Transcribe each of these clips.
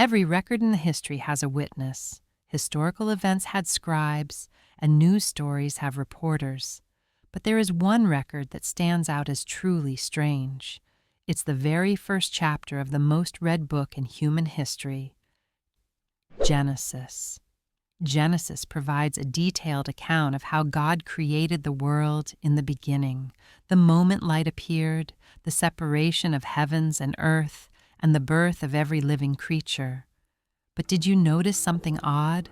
Every record in the history has a witness. Historical events had scribes, and news stories have reporters. But there is one record that stands out as truly strange. It's the very first chapter of the most read book in human history, Genesis. Genesis provides a detailed account of how God created the world in the beginning, the moment light appeared, the separation of heavens and earth, and the birth of every living creature. But did you notice something odd?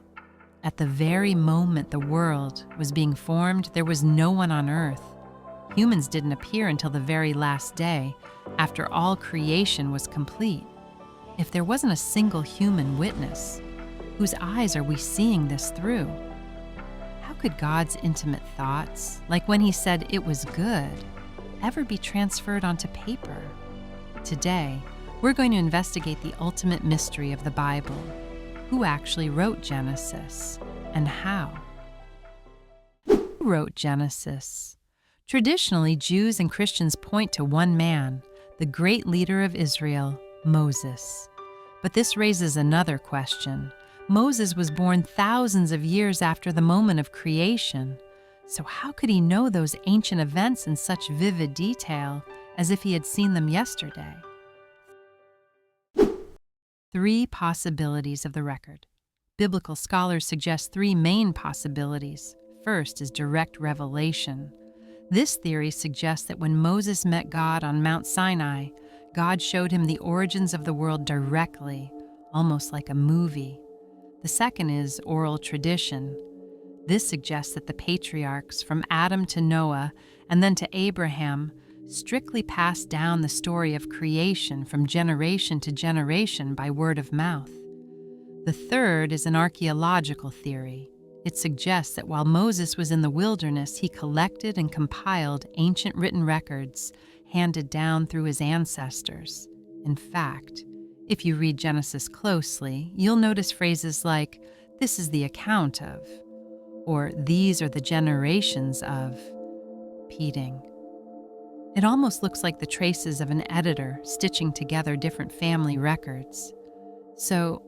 At the very moment the world was being formed, there was no one on earth. Humans didn't appear until the very last day, after all creation was complete. If there wasn't a single human witness, whose eyes are we seeing this through? How could God's intimate thoughts, like when He said it was good, ever be transferred onto paper? Today, we're going to investigate the ultimate mystery of the Bible. Who actually wrote Genesis, and how? Who wrote Genesis? Traditionally, Jews and Christians point to one man, the great leader of Israel, Moses. But this raises another question. Moses was born thousands of years after the moment of creation. So how could he know those ancient events in such vivid detail, as if he had seen them yesterday? 3 possibilities of the record. Biblical scholars suggest 3 main possibilities. First is direct revelation. This theory suggests that when Moses met God on Mount Sinai, God showed him the origins of the world directly, almost like a movie. The second is oral tradition. This suggests that the patriarchs, from Adam to Noah and then to Abraham, strictly passed down the story of creation from generation to generation by word of mouth. The third is an archeological theory. It suggests that while Moses was in the wilderness, he collected and compiled ancient written records handed down through his ancestors. In fact, if you read Genesis closely, you'll notice phrases like, "This is the account of," or "These are the generations of," repeating. It almost looks like the traces of an editor stitching together different family records. So,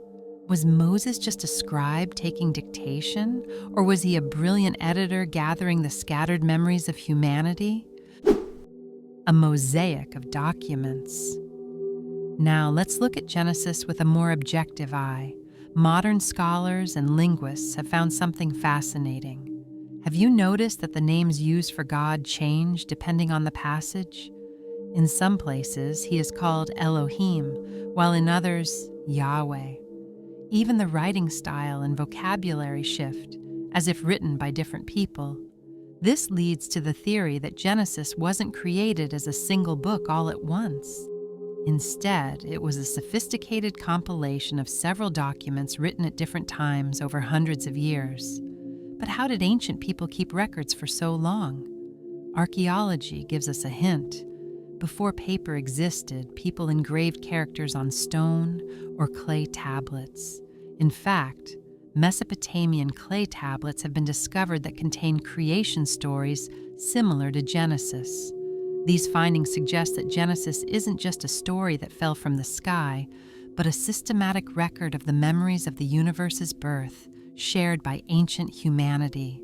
was Moses just a scribe taking dictation, or was he a brilliant editor gathering the scattered memories of humanity? A mosaic of documents. Now, let's look at Genesis with a more objective eye. Modern scholars and linguists have found something fascinating. Have you noticed that the names used for God change depending on the passage? In some places, he is called Elohim, while in others, Yahweh. Even the writing style and vocabulary shift, as if written by different people. This leads to the theory that Genesis wasn't created as a single book all at once. Instead, it was a sophisticated compilation of several documents written at different times over hundreds of years. But how did ancient people keep records for so long? Archaeology gives us a hint. Before paper existed, people engraved characters on stone or clay tablets. In fact, Mesopotamian clay tablets have been discovered that contain creation stories similar to Genesis. These findings suggest that Genesis isn't just a story that fell from the sky, but a systematic record of the memories of the universe's birth, shared by ancient humanity.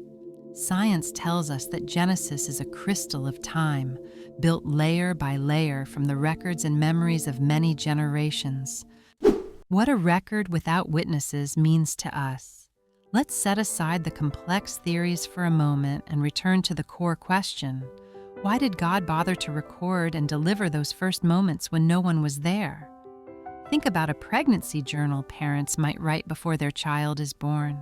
Science tells us that Genesis is a crystal of time, built layer by layer from the records and memories of many generations. What a record without witnesses means to us. Let's set aside the complex theories for a moment and return to the core question. Why did God bother to record and deliver those first moments when no one was there? Think about a pregnancy journal parents might write before their child is born.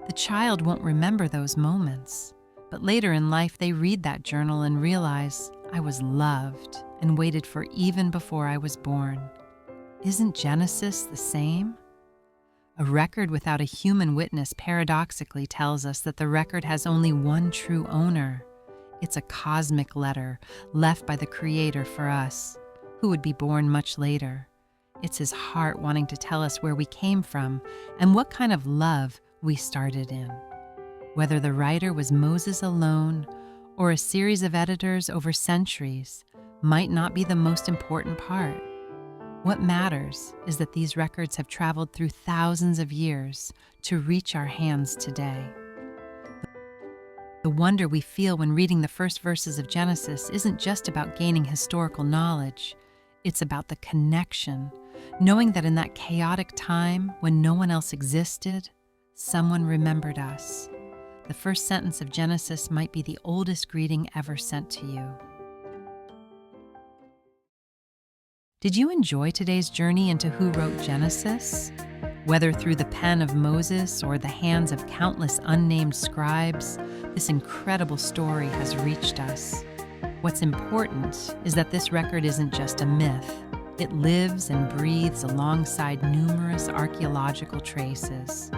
The child won't remember those moments, but later in life they read that journal and realize, I was loved and waited for even before I was born. Isn't Genesis the same? A record without a human witness paradoxically tells us that the record has only one true owner. It's a cosmic letter left by the Creator for us, who would be born much later. It's His heart wanting to tell us where we came from and what kind of love we started in. Whether the writer was Moses alone or a series of editors over centuries might not be the most important part. What matters is that these records have traveled through thousands of years to reach our hands today. The wonder we feel when reading the first verses of Genesis isn't just about gaining historical knowledge. It's about the connection, knowing that in that chaotic time when no one else existed, someone remembered us. The first sentence of Genesis might be the oldest greeting ever sent to you. Did you enjoy today's journey into who wrote Genesis? Whether through the pen of Moses or the hands of countless unnamed scribes, this incredible story has reached us. What's important is that this record isn't just a myth. It lives and breathes alongside numerous archaeological traces.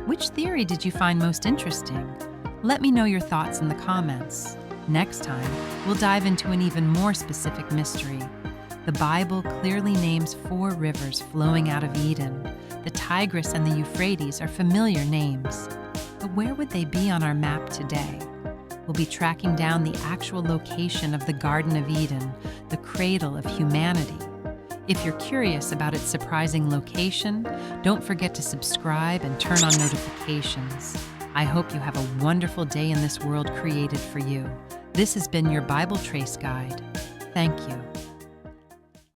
Which theory did you find most interesting? Let me know your thoughts in the comments. Next time, we'll dive into an even more specific mystery. The Bible clearly names 4 rivers flowing out of Eden. The Tigris and the Euphrates are familiar names. But where would they be on our map today? We'll be tracking down the actual location of the Garden of Eden, the cradle of humanity. If you're curious about its surprising location, don't forget to subscribe and turn on notifications. I hope you have a wonderful day in this world created for you. This has been your Bible Trace Guide. Thank you.